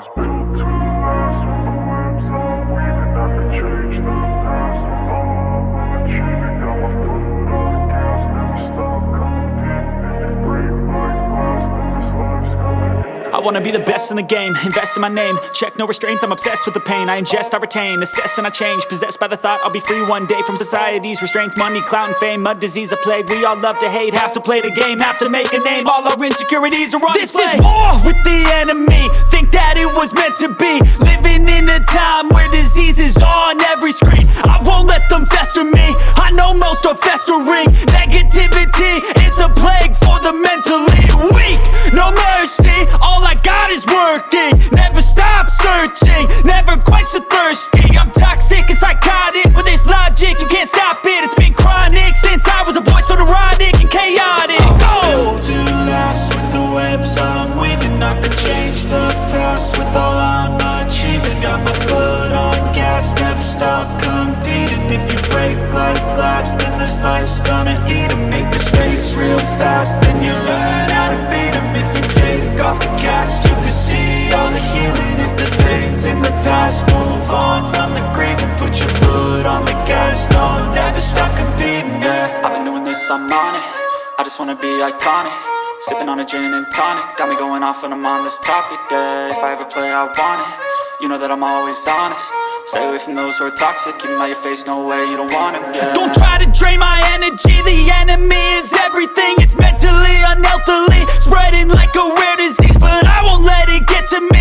was built to last. With the webs I'm weaving, I could change the past. With all I'm achieving, got my foot on gas. Never stop competing. If you break like glass, then this life's gonna end. I wanna be the best in the game, invest in my name. Check no restraints, I'm obsessed with the pain. I ingest, I retain, assess and I change. Possessed by the thought I'll be free one day from society's restraints. Money, clout and fame, mud, disease, a plague. We all love to hate, have to play the game, have to make a name. All our insecurities are on display. This is war with the enemy, think that it was meant to be. Living in a time where disease is on every screen. I won't let them fester me, I know most are festering. Negativity is a plague for the mentally weak. No mercy, all I got is working. Never stop searching, never quench the thirsty. I'm toxic and psychotic, with this logic you can't stop it. It's been chronic since I was a boy, so neurotic and chaotic. Built to last. With the webs I'm weaving, I could change the past. With all I'm achieving, got my foot on gas. Never stop competing. If you break like glass, then this life's gonna eat 'em. Make mistakes real fast, then you learn how to beat 'em. If you take off the cast, you can see all the healing. If the pain's in the past, move on from the grieving. Put your foot on the gas, no, never stop competing, yeah. I've been doing this, I'm on it. I just wanna be iconic. Sipping on a gin and tonic, got me going off when I'm on this topic, yeah. If I ever play, I want it. You know that I'm always honest. Stay away from those who are toxic. Keep them out your face, no way, you don't want it, yeah. Don't try to drain my energy. The enemy is everything. It's mentally, unhealthily, spreading like a rare disease. But I won't let it get to me.